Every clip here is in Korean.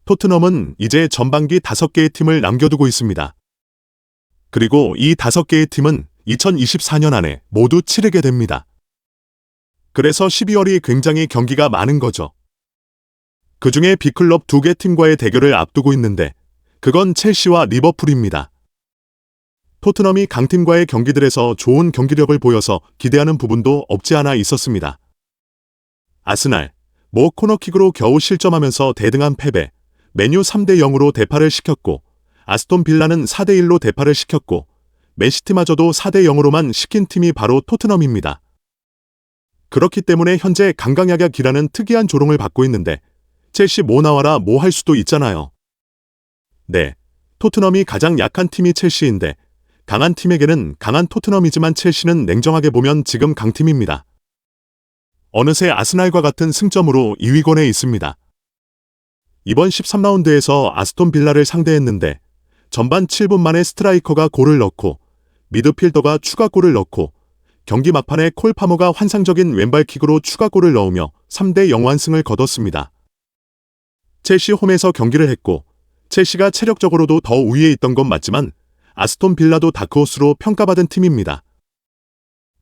토트넘은 이제 전반기 5개의 팀을 남겨두고 있습니다. 그리고 이 5개의 팀은 2024년 안에 모두 치르게 됩니다. 그래서 12월이 굉장히 경기가 많은 거죠. 그중에 B클럽 2개 팀과의 대결을 앞두고 있는데 그건 첼시와 리버풀입니다. 토트넘이 강팀과의 경기들에서 좋은 경기력을 보여서 기대하는 부분도 없지 않아 있었습니다. 아스날, 코너킥으로 겨우 실점하면서 대등한 패배, 맨유 3대 0으로 대파를 시켰고 아스톤 빌라는 4대 1로 대파를 시켰고 맨시티마저도 4대 0으로만 시킨 팀이 바로 토트넘입니다. 그렇기 때문에 현재 강강약약이라는 특이한 조롱을 받고 있는데 첼시 뭐 나와라 뭐 할 수도 있잖아요. 네, 토트넘이 가장 약한 팀이 첼시인데 강한 팀에게는 강한 토트넘이지만 첼시는 냉정하게 보면 지금 강팀입니다. 어느새 아스날과 같은 승점으로 2위권에 있습니다. 이번 13라운드에서 아스톤 빌라를 상대했는데 전반 7분 만에 스트라이커가 골을 넣고 미드필더가 추가골을 넣고 경기 막판에 콜 파머가 환상적인 왼발킥으로 추가골을 넣으며 3대 0 완승을 거뒀습니다. 첼시 홈에서 경기를 했고 첼시가 체력적으로도 더 우위에 있던 건 맞지만 아스톤 빌라도 다크호스로 평가받은 팀입니다.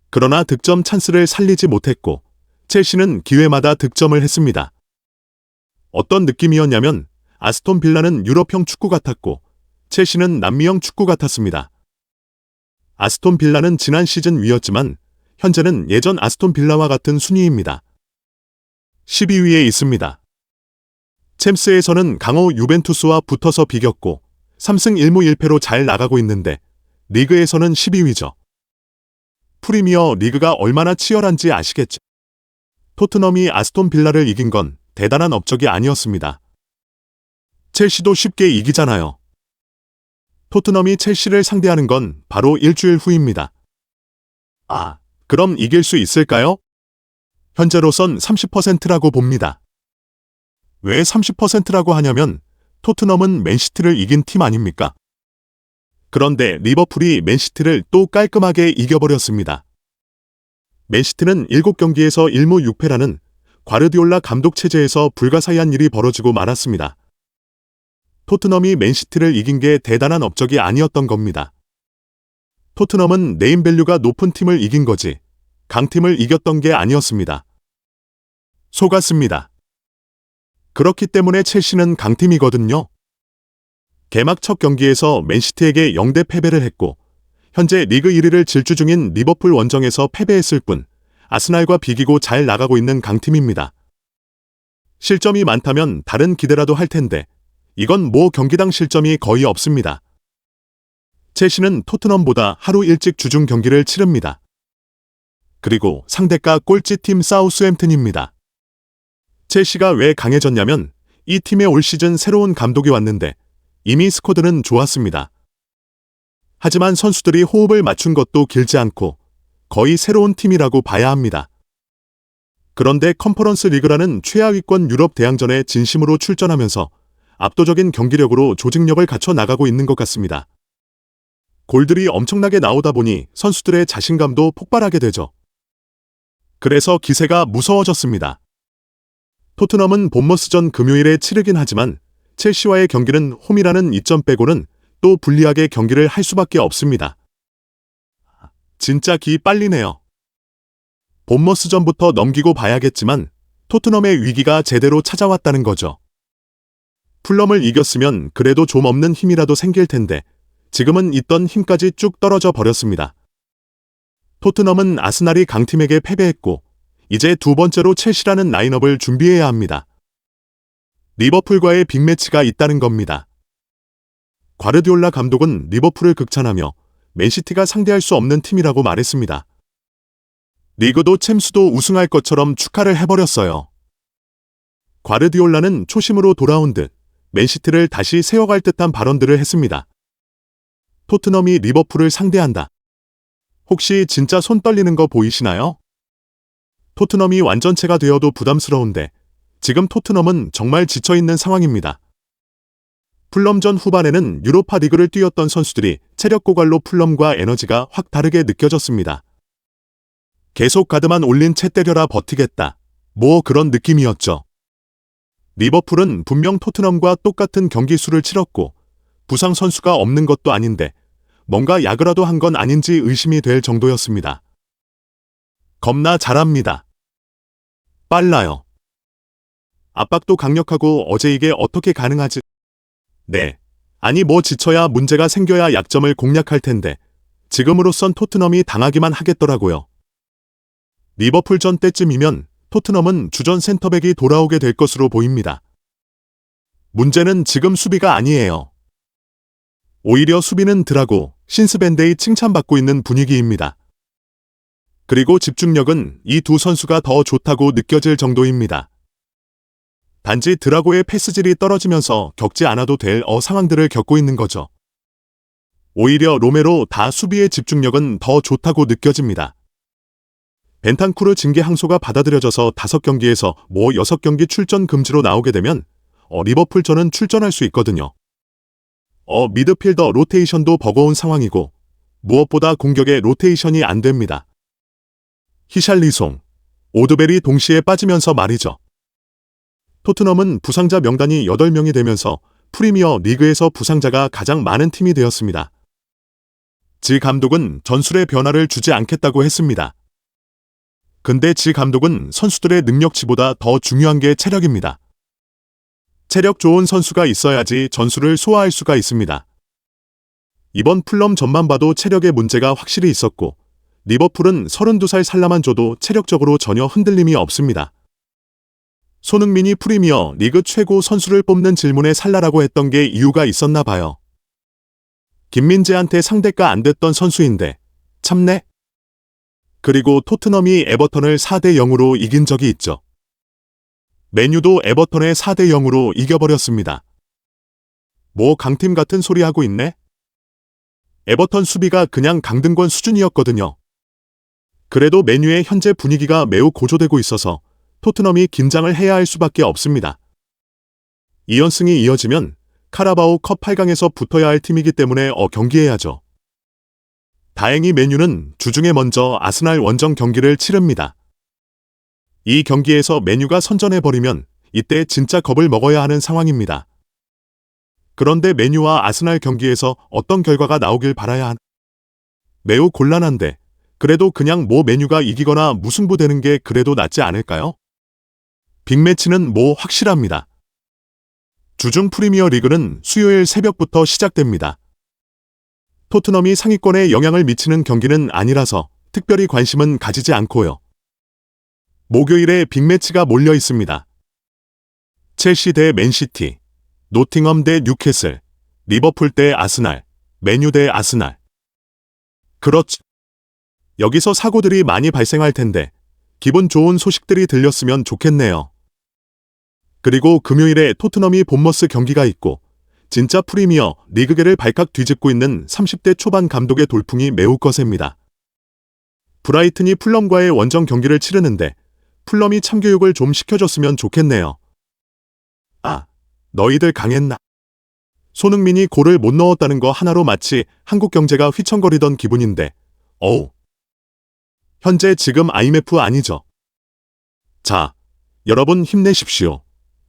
그러나 득점 찬스를 살리지 못했고 첼시는 기회마다 득점을 했습니다. 어떤 느낌이었냐면 아스톤 빌라는 유럽형 축구 같았고 첼시는 남미형 축구 같았습니다. 아스톤 빌라는 지난 시즌 위였지만 현재는 예전 아스톤 빌라와 같은 순위입니다. 12위에 있습니다. 챔스에서는 강호 유벤투스와 붙어서 비겼고 3승 1무 1패로 잘 나가고 있는데 리그에서는 12위죠. 프리미어 리그가 얼마나 치열한지 아시겠죠? 토트넘이 아스톤 빌라를 이긴 건 대단한 업적이 아니었습니다. 첼시도 쉽게 이기잖아요. 토트넘이 첼시를 상대하는 건 바로 일주일 후입니다. 그럼 이길 수 있을까요? 현재로선 30%라고 봅니다. 왜 30%라고 하냐면 토트넘은 맨시티를 이긴 팀 아닙니까? 그런데 리버풀이 맨시티를 또 깔끔하게 이겨버렸습니다. 맨시티는 7경기에서 1무 6패라는 과르디올라 감독 체제에서 불가사의한 일이 벌어지고 말았습니다. 토트넘이 맨시티를 이긴 게 대단한 업적이 아니었던 겁니다. 토트넘은 네임밸류가 높은 팀을 이긴 거지 강팀을 이겼던 게 아니었습니다. 속았습니다. 그렇기 때문에 첼시는 강팀이거든요. 개막 첫 경기에서 맨시티에게 0대 패배를 했고 현재 리그 1위를 질주 중인 리버풀 원정에서 패배했을 뿐 아스날과 비기고 잘 나가고 있는 강팀입니다. 실점이 많다면 다른 기대라도 할 텐데 이건 경기당 실점이 거의 없습니다. 첼시는 토트넘보다 하루 일찍 주중 경기를 치릅니다. 그리고 상대가 꼴찌팀 사우스햄튼입니다. 첼시가 왜 강해졌냐면 이 팀에 올 시즌 새로운 감독이 왔는데 이미 스쿼드는 좋았습니다. 하지만 선수들이 호흡을 맞춘 것도 길지 않고 거의 새로운 팀이라고 봐야 합니다. 그런데 컨퍼런스 리그라는 최하위권 유럽 대항전에 진심으로 출전하면서 압도적인 경기력으로 조직력을 갖춰 나가고 있는 것 같습니다. 골들이 엄청나게 나오다 보니 선수들의 자신감도 폭발하게 되죠. 그래서 기세가 무서워졌습니다. 토트넘은 본머스전 금요일에 치르긴 하지만 첼시와의 경기는 홈이라는 이점 빼고는 또 불리하게 경기를 할 수밖에 없습니다. 진짜 기 빨리네요. 본머스전부터 넘기고 봐야겠지만 토트넘의 위기가 제대로 찾아왔다는 거죠. 풀럼을 이겼으면 그래도 좀 없는 힘이라도 생길 텐데 지금은 있던 힘까지 쭉 떨어져 버렸습니다. 토트넘은 아스날이 강팀에게 패배했고 이제 두 번째로 첼시라는 라인업을 준비해야 합니다. 리버풀과의 빅매치가 있다는 겁니다. 과르디올라 감독은 리버풀을 극찬하며 맨시티가 상대할 수 없는 팀이라고 말했습니다. 리그도 챔스도 우승할 것처럼 축하를 해버렸어요. 과르디올라는 초심으로 돌아온 듯 맨시티를 다시 세워갈 듯한 발언들을 했습니다. 토트넘이 리버풀을 상대한다. 혹시 진짜 손 떨리는 거 보이시나요? 토트넘이 완전체가 되어도 부담스러운데 지금 토트넘은 정말 지쳐있는 상황입니다. 풀럼전 후반에는 유로파 리그를 뛰었던 선수들이 체력 고갈로 풀럼과 에너지가 확 다르게 느껴졌습니다. 계속 가드만 올린 채 때려라 버티겠다. 그런 느낌이었죠. 리버풀은 분명 토트넘과 똑같은 경기 수를 치렀고 부상 선수가 없는 것도 아닌데 뭔가 야구라도 한 건 아닌지 의심이 될 정도였습니다. 겁나 잘합니다. 빨라요. 압박도 강력하고 어제 이게 어떻게 가능하지? 네. 아니 뭐 지쳐야 문제가 생겨야 약점을 공략할 텐데 지금으로선 토트넘이 당하기만 하겠더라고요. 리버풀전 때쯤이면 토트넘은 주전 센터백이 돌아오게 될 것으로 보입니다. 문제는 지금 수비가 아니에요. 오히려 수비는 덜하고 신스밴데이 칭찬받고 있는 분위기입니다. 그리고 집중력은 이 두 선수가 더 좋다고 느껴질 정도입니다. 단지 드라고의 패스질이 떨어지면서 겪지 않아도 될 상황들을 겪고 있는 거죠. 오히려 로메로 다 수비의 집중력은 더 좋다고 느껴집니다. 벤탄쿠르 징계 항소가 받아들여져서 5경기에서 6경기 출전 금지로 나오게 되면 리버풀전은 출전할 수 있거든요. 미드필더 로테이션도 버거운 상황이고 무엇보다 공격에 로테이션이 안 됩니다. 히샬리송, 오드벨이 동시에 빠지면서 말이죠. 토트넘은 부상자 명단이 8명이 되면서 프리미어 리그에서 부상자가 가장 많은 팀이 되었습니다. 지 감독은 전술의 변화를 주지 않겠다고 했습니다. 근데 지 감독은 선수들의 능력치보다 더 중요한 게 체력입니다. 체력 좋은 선수가 있어야지 전술을 소화할 수가 있습니다. 이번 풀럼전만 봐도 체력의 문제가 확실히 있었고 리버풀은 32살 살라만 줘도 체력적으로 전혀 흔들림이 없습니다. 손흥민이 프리미어 리그 최고 선수를 뽑는 질문에 살라라고 했던 게 이유가 있었나 봐요. 김민재한테 상대가 안 됐던 선수인데 참네. 그리고 토트넘이 에버턴을 4대0으로 이긴 적이 있죠. 맨유도 에버턴에 4대0으로 이겨버렸습니다. 뭐 강팀 같은 소리 하고 있네? 에버턴 수비가 그냥 강등권 수준이었거든요. 그래도 맨유의 현재 분위기가 매우 고조되고 있어서 토트넘이 긴장을 해야 할 수밖에 없습니다. 2연승이 이어지면 카라바오 컵 8강에서 붙어야 할 팀이기 때문에 경기해야죠. 다행히 맨유는 주중에 먼저 아스날 원정 경기를 치릅니다. 이 경기에서 맨유가 선전해버리면 이때 진짜 겁을 먹어야 하는 상황입니다. 그런데 맨유와 아스날 경기에서 어떤 결과가 나오길 바라야 하나? 매우 곤란한데 그래도 그냥 맨유가 이기거나 무승부되는 게 그래도 낫지 않을까요? 빅매치는 확실합니다. 주중 프리미어 리그는 수요일 새벽부터 시작됩니다. 토트넘이 상위권에 영향을 미치는 경기는 아니라서 특별히 관심은 가지지 않고요. 목요일에 빅매치가 몰려 있습니다. 첼시 대 맨시티, 노팅엄 대 뉴캐슬, 리버풀 대 아스날, 맨유 대 아스날. 그렇죠. 여기서 사고들이 많이 발생할 텐데 기분 좋은 소식들이 들렸으면 좋겠네요. 그리고 금요일에 토트넘이 본머스 경기가 있고 진짜 프리미어 리그계를 발칵 뒤집고 있는 30대 초반 감독의 돌풍이 매우 거셉니다. 브라이튼이 풀럼과의 원정 경기를 치르는데 풀럼이 참교육을 좀 시켜줬으면 좋겠네요. 아, 너희들 강했나? 손흥민이 골을 못 넣었다는 거 하나로 마치 한국 경제가 휘청거리던 기분인데 현재 지금 IMF 아니죠? 자, 여러분 힘내십시오.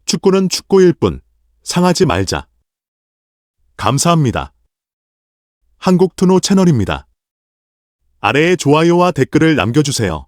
축구는 축구일 뿐 상하지 말자. 감사합니다. 한국투노 채널입니다. 아래에 좋아요와 댓글을 남겨주세요.